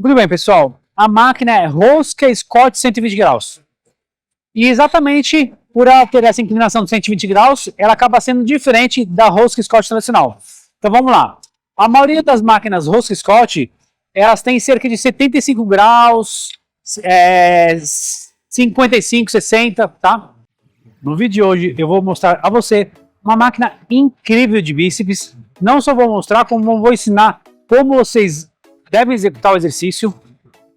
Muito bem, pessoal. A máquina é rosca Scott 120 graus. E exatamente por ela ter essa inclinação de 120 graus, ela acaba sendo diferente da rosca Scott tradicional. Então vamos lá. A maioria das máquinas rosca Scott, elas têm cerca de 75 graus, 55, 60, tá? No vídeo de hoje eu vou mostrar a você uma máquina incrível de bíceps. Não só vou mostrar, como vou ensinar como vocês devem executar o exercício.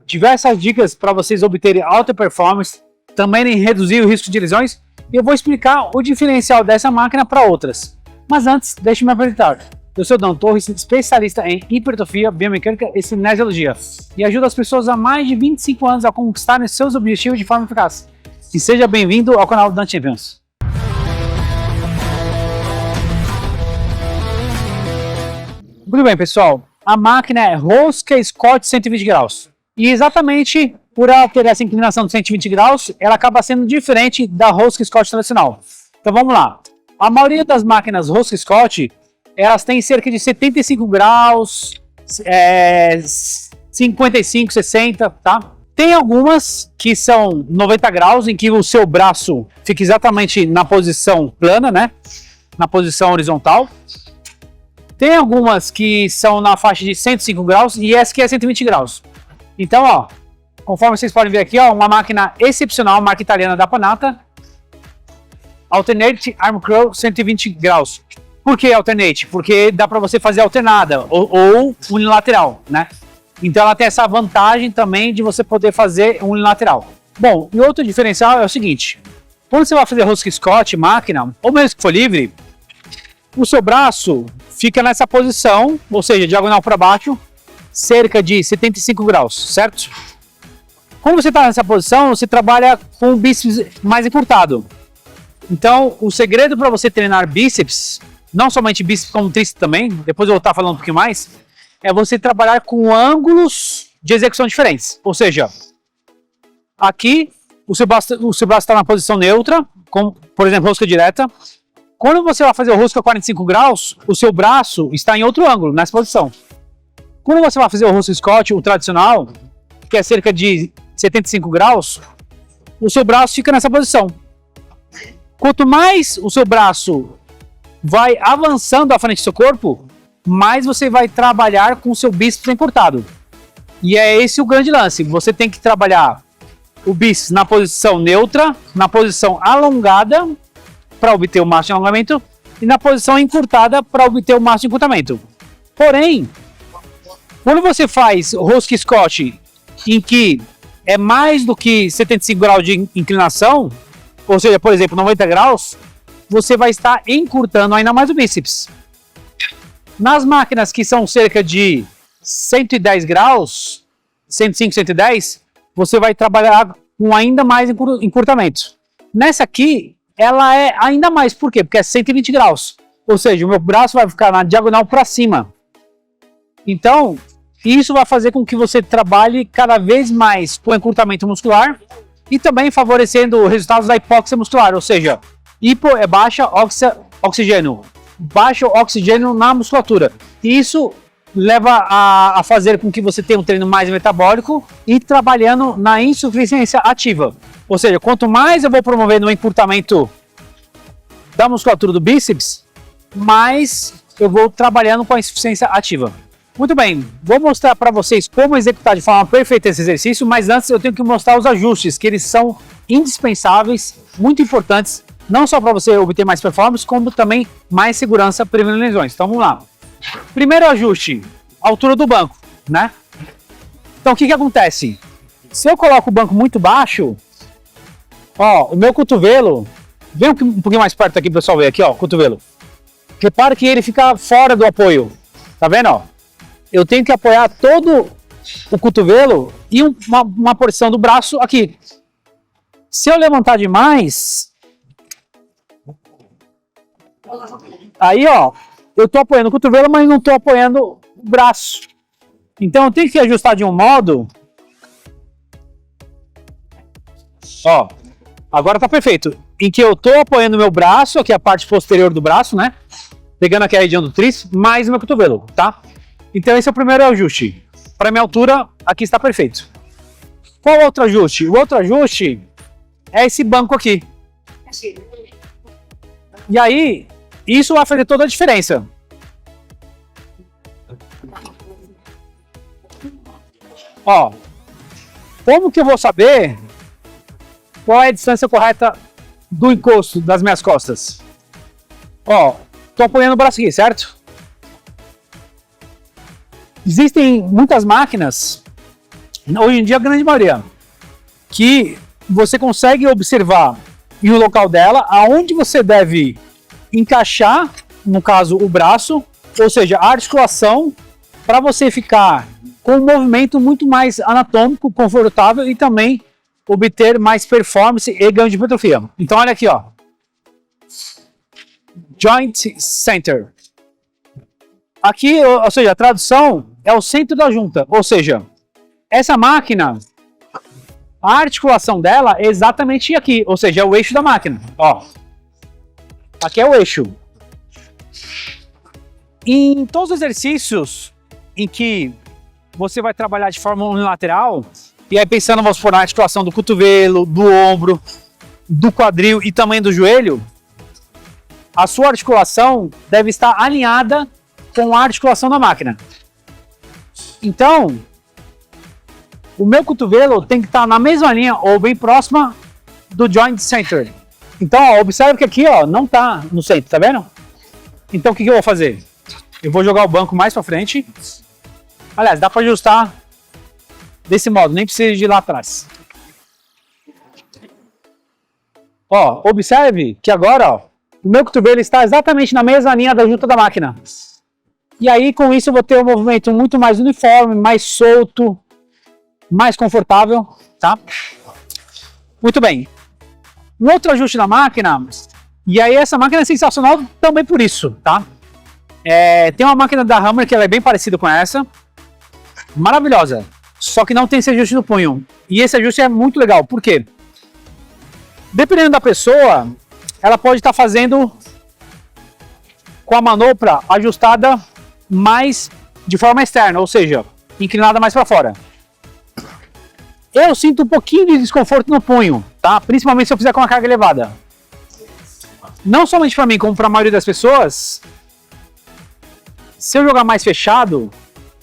Diversas dicas para vocês obterem alta performance, também reduzir o risco de lesões. E eu vou explicar o diferencial dessa máquina para outras. Mas antes, deixe-me apresentar. Eu sou Dan Torres, especialista em hipertrofia, biomecânica e cinesiologia. E ajudo as pessoas há mais de 25 anos a conquistarem seus objetivos de forma eficaz. E seja bem-vindo ao canal Dan Champions. Muito bem, pessoal. A máquina é rosca Scott 120 graus. E exatamente por ela ter essa inclinação de 120 graus, ela acaba sendo diferente da rosca Scott tradicional. Então vamos lá. A maioria das máquinas rosca Scott, elas têm cerca de 75 graus, 55, 60, tá? Tem algumas que são 90 graus, em que o seu braço fica exatamente na posição plana, né? Na posição horizontal. Tem algumas que são na faixa de 105 graus e essa que é 120 graus. Então, ó, conforme vocês podem ver aqui, ó, uma máquina excepcional, marca italiana da Panatta. Alternate Arm Curl 120 graus. Por que alternate? Porque dá para você fazer alternada ou unilateral, né? Então ela tem essa vantagem também de você poder fazer unilateral. Bom, e outro diferencial é o seguinte. Quando você vai fazer rosca Scott, máquina, ou mesmo que for livre, o seu braço fica nessa posição, ou seja, diagonal para baixo, cerca de 75 graus, certo? Quando você está nessa posição, você trabalha com o bíceps mais encurtado. Então, o segredo para você treinar bíceps, não somente bíceps como tríceps também, depois eu vou estar falando um pouquinho mais, é você trabalhar com ângulos de execução diferentes. Ou seja, aqui o seu braço está na posição neutra, como, por exemplo, rosca direta. Quando você vai fazer o rosca 45 graus, o seu braço está em outro ângulo, nessa posição. Quando você vai fazer o rosca Scott, o tradicional, que é cerca de 75 graus, o seu braço fica nessa posição. Quanto mais o seu braço vai avançando à frente do seu corpo, mais você vai trabalhar com o seu bíceps encurtado. E é esse o grande lance. Você tem que trabalhar o bíceps na posição neutra, na posição alongada, para obter o máximo de alongamento, e na posição encurtada, para obter o máximo de encurtamento. Porém, quando você faz rosca Scott, em que é mais do que 75 graus de inclinação, ou seja, por exemplo, 90 graus, você vai estar encurtando ainda mais o bíceps. Nas máquinas que são cerca de 110 graus, 105, 110, você vai trabalhar com ainda mais encurtamento. Nessa aqui, ela é ainda mais, por quê? Porque é 120 graus, ou seja, o meu braço vai ficar na diagonal para cima. Então, isso vai fazer com que você trabalhe cada vez mais com encurtamento muscular e também favorecendo resultados da hipóxia muscular, ou seja, hipo é baixa oxigênio, baixo oxigênio na musculatura. E isso leva a fazer com que você tenha um treino mais metabólico e trabalhando na insuficiência ativa. Ou seja, quanto mais eu vou promover no encurtamento da musculatura do bíceps, mais eu vou trabalhando com a insuficiência ativa. Muito bem, vou mostrar para vocês como executar de forma perfeita esse exercício, mas antes eu tenho que mostrar os ajustes, que eles são indispensáveis, muito importantes, não só para você obter mais performance, como também mais segurança prevenindo lesões. Então vamos lá. Primeiro ajuste, altura do banco, né? Então o que acontece? Se eu coloco o banco muito baixo, ó, o meu cotovelo, vem um pouquinho mais perto aqui para o pessoal ver aqui, ó, o cotovelo. Repara que ele fica fora do apoio, tá vendo, ó? Eu tenho que apoiar todo o cotovelo e uma porção do braço aqui. Se eu levantar demais, aí ó, eu tô apoiando o cotovelo, mas não tô apoiando o braço. Então eu tenho que ajustar de um modo. Ó, agora tá perfeito. Em que eu tô apoiando o meu braço, aqui a parte posterior do braço, né? Pegando aqui a região do tríceps, mais o meu cotovelo, tá? Então esse é o primeiro ajuste. para minha altura, aqui está perfeito. Qual o outro ajuste? O outro ajuste é esse banco aqui. E aí, isso vai fazer toda a diferença. Ó, como que eu vou saber qual é a distância correta do encosto das minhas costas? Ó, tô apoiando o braço aqui, certo? Existem muitas máquinas, hoje em dia a grande maioria, que você consegue observar em um local dela aonde você deve encaixar, no caso o braço, ou seja, a articulação, para você ficar com um movimento muito mais anatômico, confortável e também obter mais performance e ganho de hipertrofia. Então olha aqui, ó. Joint Center. Aqui, ou seja, a tradução é o centro da junta, ou seja, essa máquina, a articulação dela é exatamente aqui, ou seja, é o eixo da máquina, ó. Aqui é o eixo. Em todos os exercícios em que você vai trabalhar de forma unilateral, e aí pensando, vamos supor, na articulação do cotovelo, do ombro, do quadril e também do joelho, a sua articulação deve estar alinhada com a articulação da máquina. Então, o meu cotovelo tem que estar na mesma linha ou bem próxima do joint center. Então, ó, observe que aqui, ó, não está no centro, tá vendo? Então, o que eu vou fazer? Eu vou jogar o banco mais para frente. Aliás, dá para ajustar desse modo, nem precisa de ir lá atrás. Ó, observe que agora, ó, o meu cotovelo está exatamente na mesma linha da junta da máquina. E aí, com isso, eu vou ter um movimento muito mais uniforme, mais solto, mais confortável, tá? Muito bem. Um outro ajuste da máquina, e aí essa máquina é sensacional também por isso, tá? Tem uma máquina da Hammer que ela é bem parecida com essa, maravilhosa, só que não tem esse ajuste no punho. E esse ajuste é muito legal, por quê? Dependendo da pessoa, ela pode estar fazendo com a manopla ajustada mais de forma externa, ou seja, inclinada mais para fora. Eu sinto um pouquinho de desconforto no punho, tá? Principalmente se eu fizer com uma carga elevada. Não somente para mim, como para a maioria das pessoas, se eu jogar mais fechado,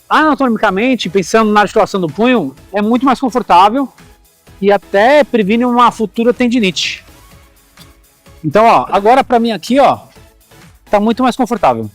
anatomicamente, pensando na articulação do punho, é muito mais confortável e até previne uma futura tendinite. Então, ó, agora para mim aqui, ó, tá muito mais confortável.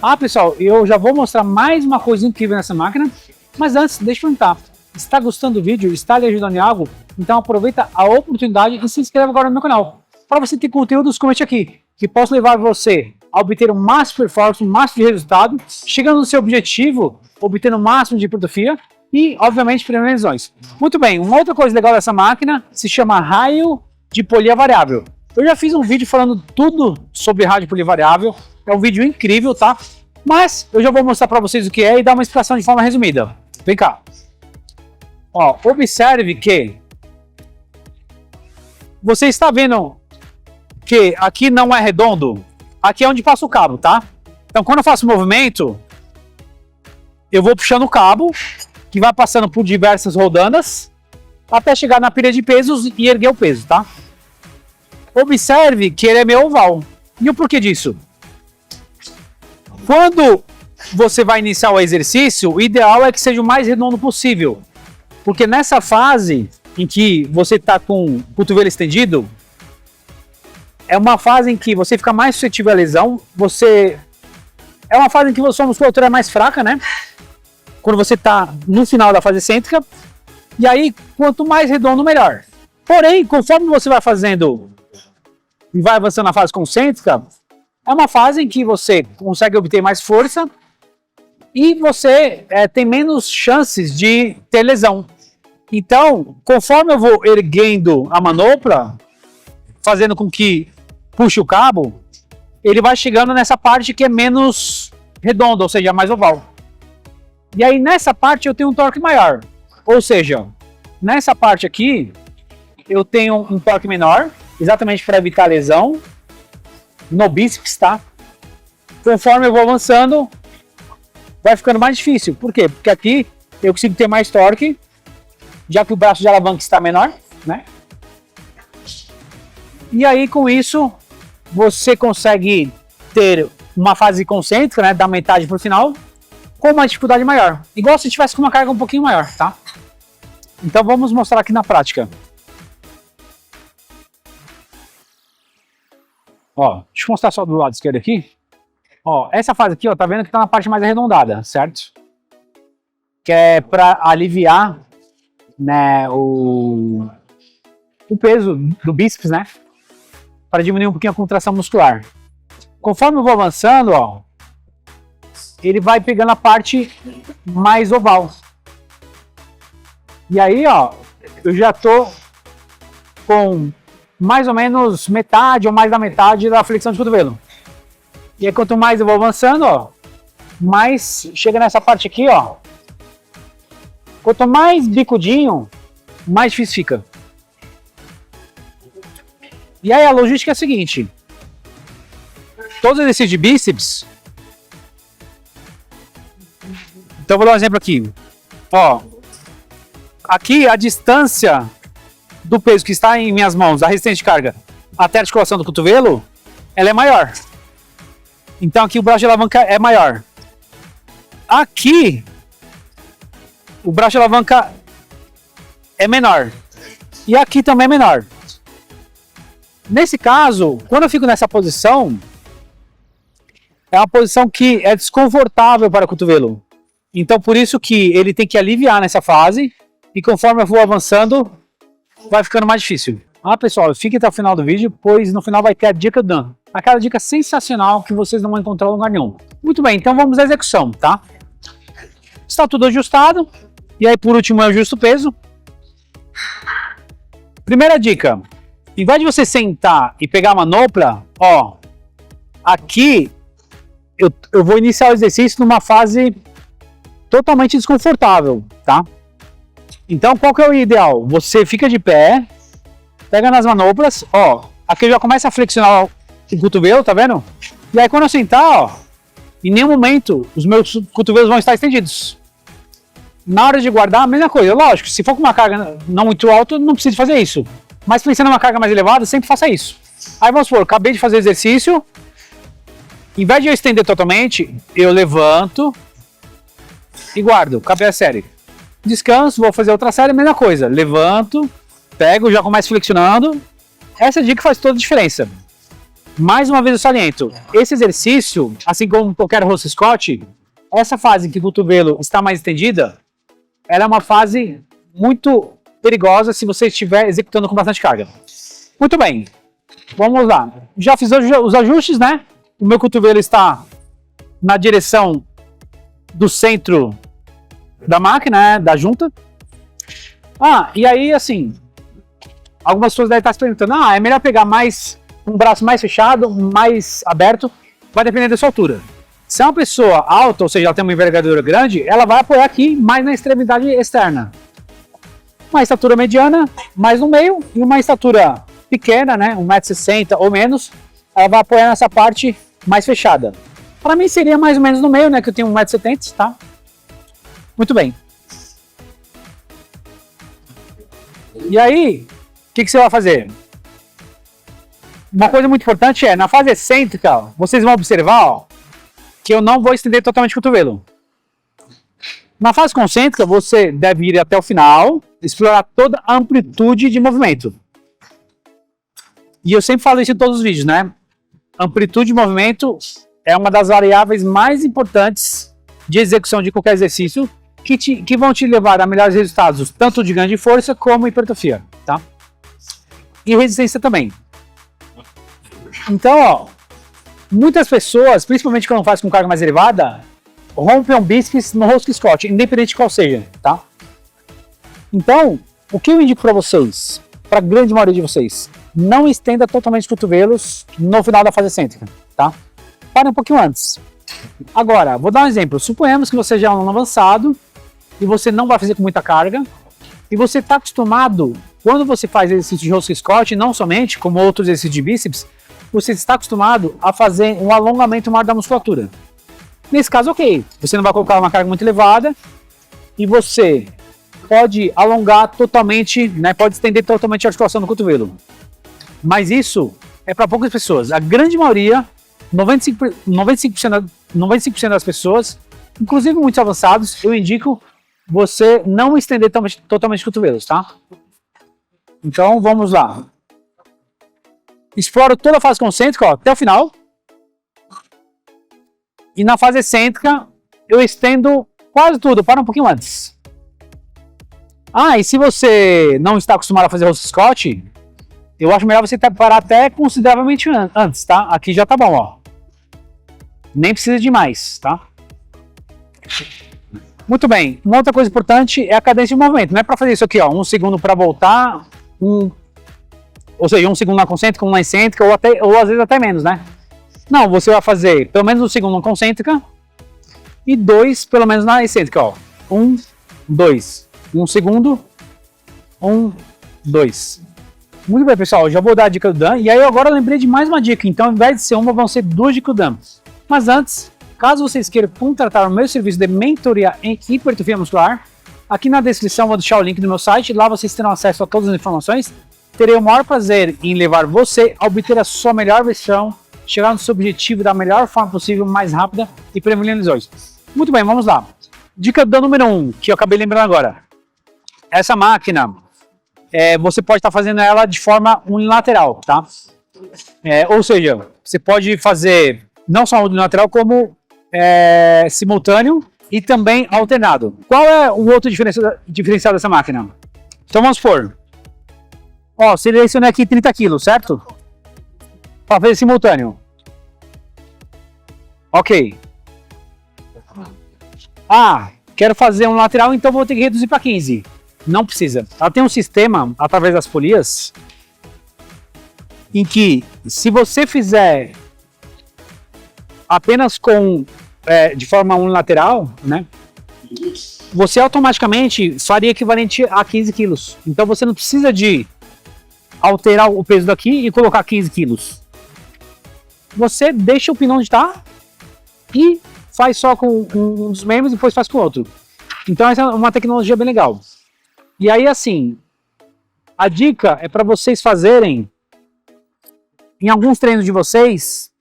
Ah, pessoal, eu já vou mostrar mais uma coisa incrível nessa máquina, mas antes, deixa eu perguntar, está gostando do vídeo? Está lhe ajudando em algo? Então aproveita a oportunidade e se inscreva agora no meu canal. Para você ter conteúdos como este aqui, que possa levar você a obter o máximo de performance, o máximo de resultado, chegando no seu objetivo, obtendo o máximo de hipertrofia e, obviamente, prevenindo lesões. Muito bem, uma outra coisa legal dessa máquina se chama raio de polia variável. Eu já fiz um vídeo falando tudo sobre raio de polia variável, é um vídeo incrível, tá? Mas eu já vou mostrar para vocês o que é e dar uma explicação de forma resumida. Vem cá. Ó, observe que você está vendo que aqui não é redondo, aqui é onde passa o cabo, tá? Então quando eu faço o movimento, eu vou puxando o cabo, que vai passando por diversas rodanas, até chegar na pilha de pesos e erguer o peso, tá? Observe que ele é meio oval. E o porquê disso? Quando você vai iniciar o exercício, o ideal é que seja o mais redondo possível. Porque nessa fase em que você está com o cotovelo estendido, é uma fase em que você fica mais suscetível à lesão, é uma fase em que sua musculatura é mais fraca, né? Quando você está no final da fase excêntrica, e aí quanto mais redondo, melhor. Porém, conforme você vai fazendo e vai avançando na fase concêntrica, é uma fase em que você consegue obter mais força e você tem menos chances de ter lesão. Então, conforme eu vou erguendo a manopla, fazendo com que puxe o cabo, ele vai chegando nessa parte que é menos redonda, ou seja, mais oval. E aí nessa parte eu tenho um torque maior. Ou seja, nessa parte aqui eu tenho um torque menor, exatamente para evitar lesão no bíceps, tá? Conforme eu vou avançando, vai ficando mais difícil. Por quê? Porque aqui eu consigo ter mais torque, já que o braço de alavanca está menor, né? E aí, com isso, você consegue ter uma fase concêntrica, né, da metade para o final, com uma dificuldade maior. Igual se tivesse com uma carga um pouquinho maior, tá? Então vamos mostrar aqui na prática. Ó, deixa eu mostrar só do lado esquerdo aqui. Ó, essa fase aqui, ó, tá vendo que tá na parte mais arredondada, certo? Que é para aliviar, né, o peso do bíceps, né? Para diminuir um pouquinho a contração muscular. Conforme eu vou avançando, ó, ele vai pegando a parte mais oval. E aí, ó, eu já tô com mais ou menos metade ou mais da metade da flexão de cotovelo. E aí, quanto mais eu vou avançando, ó, mais chega nessa parte aqui, ó. Quanto mais bicudinho, mais difícil fica. E aí a logística é a seguinte. Todos os exercícios de bíceps. Então vou dar um exemplo aqui. Ó, aqui a distância do peso que está em minhas mãos, da resistência de carga, até a articulação do cotovelo, ela é maior. Então aqui o braço de alavanca é maior. Aqui o braço de alavanca é menor. E aqui também é menor. Nesse caso, quando eu fico nessa posição, é uma posição que é desconfortável para o cotovelo. Então por isso que ele tem que aliviar nessa fase. E conforme eu vou avançando, vai ficando mais difícil. Ah, pessoal, fiquem até o final do vídeo, pois no final vai ter a dica do Dan. Aquela dica sensacional que vocês não vão encontrar em lugar nenhum. Muito bem, então vamos à execução, tá? Está tudo ajustado. E aí, por último, eu ajusto o peso. Primeira dica. Em vez de você sentar e pegar a manopla, ó, aqui eu vou iniciar o exercício numa fase totalmente desconfortável, tá? Então, qual que é o ideal? Você fica de pé, pega nas manoplas, ó, aqui eu já começo a flexionar o cotovelo, tá vendo? E aí, quando eu sentar, ó, em nenhum momento os meus cotovelos vão estar estendidos. Na hora de guardar, a mesma coisa. Lógico, se for com uma carga não muito alta, não precisa fazer isso. Mas pensando em uma carga mais elevada, sempre faça isso. Aí vamos supor, acabei de fazer o exercício. Em vez de eu estender totalmente, eu levanto e guardo. Acabei a série. Descanso, vou fazer outra série, mesma coisa. Levanto, pego, já começo flexionando. Essa dica faz toda a diferença. Mais uma vez eu saliento. Esse exercício, assim como qualquer Rosca Scott, essa fase em que o cotovelo está mais estendida, ela é uma fase muito perigosa se você estiver executando com bastante carga. Muito bem, vamos lá. Já fiz os ajustes, né? O meu cotovelo está na direção do centro da máquina, né? Da junta. Ah, e aí assim, algumas pessoas devem estar se perguntando, é melhor pegar mais um braço mais fechado, mais aberto, vai depender da sua altura. Se é uma pessoa alta, ou seja, ela tem uma envergadura grande, ela vai apoiar aqui mais na extremidade externa. Uma estatura mediana, mais no meio, e uma estatura pequena, né, 1,60 m ou menos, ela vai apoiar nessa parte mais fechada. Para mim seria mais ou menos no meio, né, que eu tenho 1,70 m, tá? Muito bem. E aí, o que você vai fazer? Uma coisa muito importante é, na fase excêntrica, vocês vão observar, ó, que eu não vou estender totalmente o cotovelo. Na fase concêntrica, você deve ir até o final, explorar toda a amplitude de movimento. E eu sempre falo isso em todos os vídeos, né? Amplitude de movimento é uma das variáveis mais importantes de execução de qualquer exercício que vão te levar a melhores resultados, tanto de ganho de força como hipertrofia, tá? E resistência também. Então, ó, muitas pessoas, principalmente quando faz com carga mais elevada, rompem o bíceps no Rosca Scott, independente de qual seja, tá? Então, o que eu indico para vocês, para a grande maioria de vocês, não estenda totalmente os cotovelos no final da fase excêntrica, tá? Pare um pouquinho antes. Agora, vou dar um exemplo. Suponhamos que você já é um aluno avançado e você não vai fazer com muita carga e você está acostumado, quando você faz exercício de Rosca Scott, não somente, como outros exercícios de bíceps, você está acostumado a fazer um alongamento maior da musculatura. Nesse caso, ok, você não vai colocar uma carga muito elevada e você pode alongar totalmente, né, pode estender totalmente a articulação do cotovelo. Mas isso é para poucas pessoas. A grande maioria, 95% das pessoas, inclusive muitos avançados, eu indico você não estender totalmente os cotovelos, tá? Então, vamos lá. Exploro toda a fase concêntrica, ó, até o final. E na fase excêntrica, eu estendo quase tudo, para um pouquinho antes. Ah, e se você não está acostumado a fazer rosto Scott, eu acho melhor você parar até consideravelmente antes, tá? Aqui já tá bom, ó. Nem precisa de mais, tá? Muito bem. Uma outra coisa importante é a cadência de movimento. Não é para fazer isso aqui, ó, 1 segundo para voltar, ou seja, 1 segundo na concêntrica, 1 na excêntrica, ou às vezes até menos, né? Não, você vai fazer pelo menos 1 segundo na concêntrica e 2 pelo menos na excêntrica, ó. 1, 2. 1 segundo, 1, 2. Muito bem, pessoal, já vou dar a dica do Dan. E aí agora eu lembrei de mais uma dica. Então, ao invés de ser uma, vão ser 2 dicas do Dan. Mas antes, caso vocês queiram contratar o meu serviço de mentoria em hipertrofia muscular, aqui na descrição vou deixar o link do meu site. Lá vocês terão acesso a todas as informações. Terei o maior prazer em levar você a obter a sua melhor versão, chegar no seu objetivo da melhor forma possível, mais rápida e prevenindo lesões. Muito bem, vamos lá. Dica do Dan número 1, que eu acabei lembrando agora. Essa máquina, você pode estar fazendo ela de forma unilateral, tá? Ou seja, você pode fazer não só unilateral, como simultâneo e também alternado. Qual é o outro diferencial dessa máquina? Então vamos supor, ó, selecionei aqui 30 kg, certo? Para fazer simultâneo. Ok. Ah, quero fazer um lateral, então vou ter que reduzir para 15. Não precisa. Ela tem um sistema, através das polias, em que se você fizer apenas de forma unilateral, né, você automaticamente faria equivalente a 15 quilos. Então você não precisa de alterar o peso daqui e colocar 15 quilos. Você deixa o pino onde está e faz só com um dos membros e depois faz com o outro. Então essa é uma tecnologia bem legal. E aí, assim, a dica é para vocês fazerem, em alguns treinos de vocês,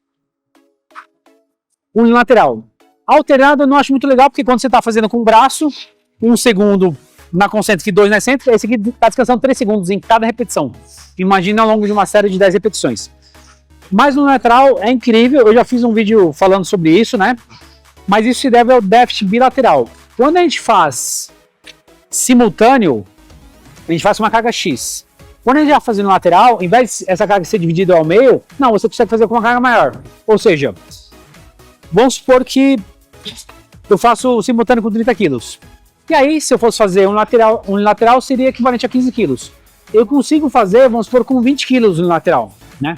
unilateral. Alternado eu não acho muito legal, porque quando você está fazendo com o braço, 1 segundo na concêntrica e 2 na excêntrica, esse aqui está descansando 3 segundos em cada repetição. Imagina ao longo de uma série de 10 repetições. Mas no lateral é incrível, eu já fiz um vídeo falando sobre isso, né? Mas isso se deve ao déficit bilateral. Quando a gente faz simultâneo, a gente faz uma carga X. Quando a gente vai fazer no lateral, ao invés de essa carga ser dividida ao meio, não, você consegue fazer com uma carga maior. Ou seja, vamos supor que eu faço simultâneo com 30 quilos. E aí, se eu fosse fazer um lateral seria equivalente a 15 quilos. Eu consigo fazer, vamos supor, com 20 quilos no lateral, né?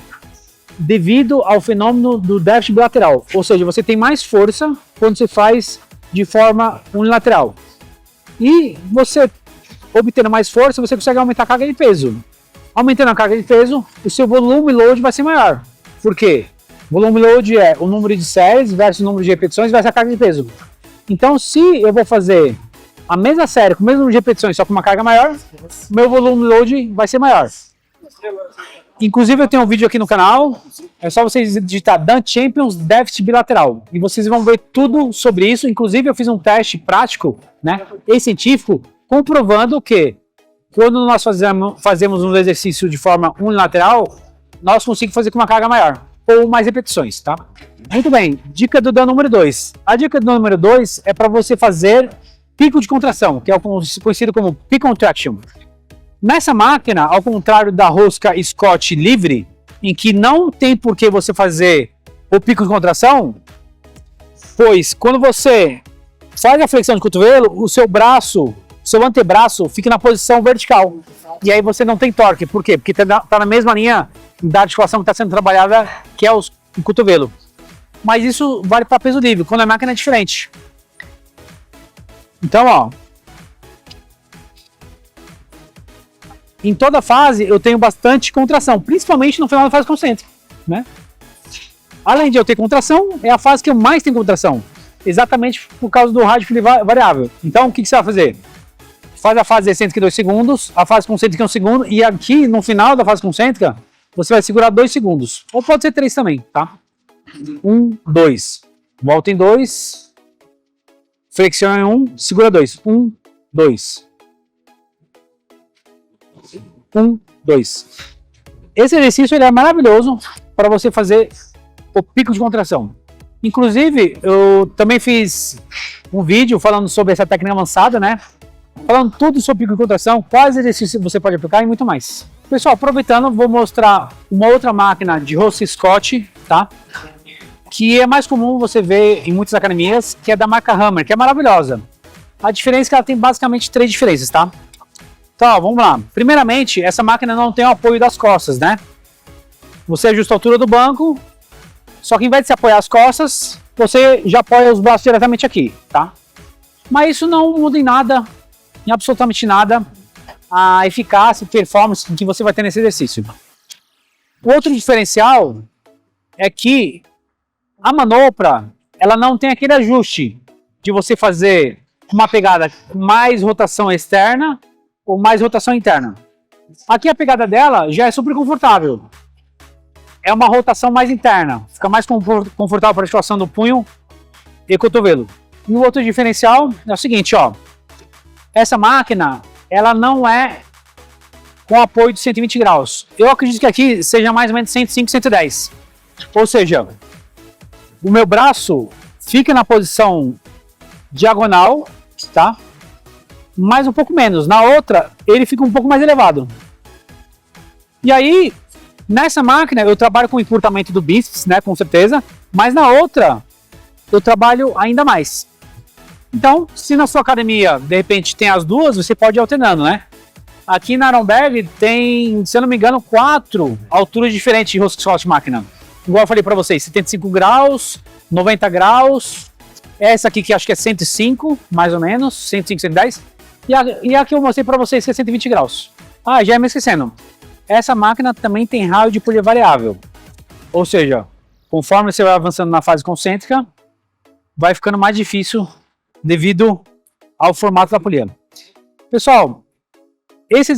Devido ao fenômeno do déficit bilateral. Ou seja, você tem mais força quando você faz de forma unilateral. E você, obtendo mais força, você consegue aumentar a carga de peso. Aumentando a carga de peso, o seu volume load vai ser maior. Por quê? Volume load é o número de séries versus o número de repetições versus a carga de peso. Então, se eu vou fazer a mesma série com o mesmo número de repetições, só com uma carga maior, meu volume load vai ser maior. Inclusive, eu tenho um vídeo aqui no canal, é só vocês digitar Dan Champions Déficit Bilateral, e vocês vão ver tudo sobre isso. Inclusive, eu fiz um teste prático, né, e científico, comprovando que quando nós fazemos um exercício de forma unilateral, nós conseguimos fazer com uma carga maior, ou mais repetições, tá? Muito bem, dica do Dan número 2. A dica do Dan número 2 é para você fazer pico de contração, que é o conhecido como peak contraction. Nessa máquina, ao contrário da rosca Scott livre, em que não tem por que você fazer o pico de contração, pois quando você faz a flexão de cotovelo, o seu braço, seu antebraço fica na posição vertical. E aí você não tem torque. Por quê? Porque está na mesma linha da articulação que está sendo trabalhada, que é o cotovelo. Mas isso vale para peso livre, quando a máquina é diferente. Então, ó, em toda fase eu tenho bastante contração, principalmente no final da fase concêntrica, né? Além de eu ter contração, é a fase que eu mais tenho contração. exatamente por causa do rádio variável. Então, o que você vai fazer? Faz a fase excêntrica em 2 segundos, a fase concêntrica em 1 segundo, e aqui no final da fase concêntrica, você vai segurar 2 segundos. Ou pode ser 3 também, tá? 1, 2. Volta em 2. Flexiona em 1, segura 2. 1, 2. 1, 2. Esse exercício ele é maravilhoso para você fazer o pico de contração. Inclusive, eu também fiz um vídeo falando sobre essa técnica avançada, né? Falando tudo sobre pico de contração, quais exercícios você pode aplicar e muito mais. Pessoal, aproveitando, vou mostrar uma outra máquina de rosca Scott, tá? Que é mais comum você ver em muitas academias, que é da marca Hammer, que é maravilhosa. A diferença é que ela tem basicamente 3 diferenças, tá? Então, ó, vamos lá. Primeiramente, essa máquina não tem o apoio das costas, né? Você ajusta a altura do banco, só que em vez de se apoiar as costas, você já apoia os braços diretamente aqui, tá? Mas isso não muda em nada, em absolutamente nada, a eficácia e performance que você vai ter nesse exercício. O outro diferencial é que a manopla, ela não tem aquele ajuste de você fazer uma pegada com mais rotação externa ou mais rotação interna. Aqui a pegada dela já é super confortável. É uma rotação mais interna, fica mais confortável para a articulação do punho e cotovelo. E o outro diferencial é o seguinte, ó. Essa máquina, ela não é com apoio de 120 graus. Eu acredito que aqui seja mais ou menos 105, 110. Ou seja, o meu braço fica na posição diagonal, tá? Mas um pouco menos. Na outra, ele fica um pouco mais elevado. E aí, nessa máquina, eu trabalho com encurtamento do bíceps, né? Com certeza. Mas na outra, eu trabalho ainda mais. Então, se na sua academia, de repente, tem as duas, você pode ir alternando, né? Aqui na Aronberg tem, se eu não me engano, 4 alturas diferentes de rosca Scott máquina. Igual eu falei para vocês, 75 graus, 90 graus, essa aqui que acho que é 105, mais ou menos, 105, 110, e a que eu mostrei para vocês que é 120 graus. Ah, já me esquecendo, essa máquina também tem raio de polia variável, ou seja, conforme você vai avançando na fase concêntrica, vai ficando mais difícil devido ao formato da polia. Pessoal, esse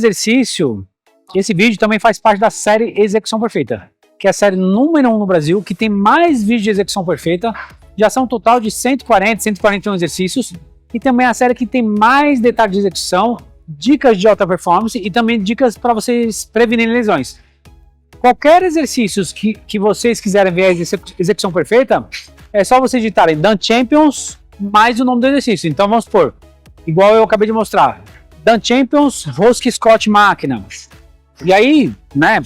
vídeo também faz parte da série Execução Perfeita, que é a série número 1 no Brasil, que tem mais vídeos de execução perfeita, já são um total de 140, 141 exercícios, e também a série que tem mais detalhes de execução, dicas de alta performance e também dicas para vocês prevenirem lesões. Qualquer exercício que vocês quiserem ver a execução perfeita, é só vocês digitarem Dan Champions mais o nome do exercício. Então vamos supor, igual eu acabei de mostrar, Dan Champions, rosca Scott máquina. E aí, né,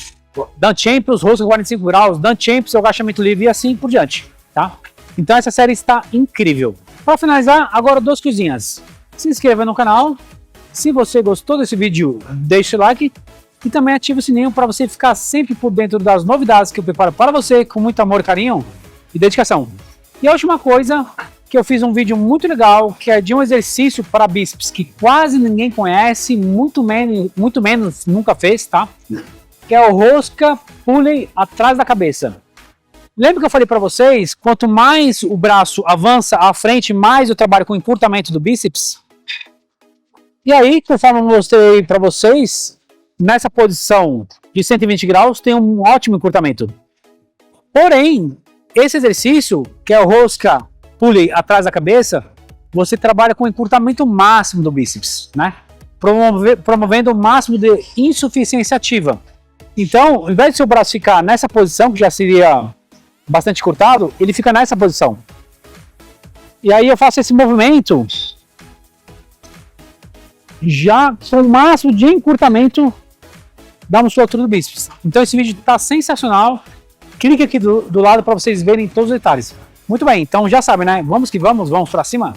Dan Champions, rosca 45 graus, Dan Champions, agachamento livre e assim por diante, tá? Então essa série está incrível. Para finalizar, agora 2 coisinhas. Se inscreva no canal. Se você gostou desse vídeo, deixe o like. E também ative o sininho para você ficar sempre por dentro das novidades que eu preparo para você com muito amor, carinho e dedicação. E a última coisa, que eu fiz um vídeo muito legal, que é de um exercício para bíceps que quase ninguém conhece, muito menos nunca fez, tá? Que é o rosca pulley atrás da cabeça. Lembra que eu falei para vocês, quanto mais o braço avança à frente, mais eu trabalho com encurtamento do bíceps? E aí, conforme eu mostrei para vocês, nessa posição de 120 graus tem um ótimo encurtamento. Porém, esse exercício, que é o rosca pulley atrás da cabeça, você trabalha com o encurtamento máximo do bíceps, né? Promovendo o máximo de insuficiência ativa. Então, ao invés de seu braço ficar nessa posição, que já seria bastante encurtado, ele fica nessa posição. E aí eu faço esse movimento já com o máximo de encurtamento da musculatura do bíceps. Então esse vídeo está sensacional. Clique aqui do lado para vocês verem todos os detalhes. Muito bem, então já sabem, né? Vamos que vamos, vamos para cima.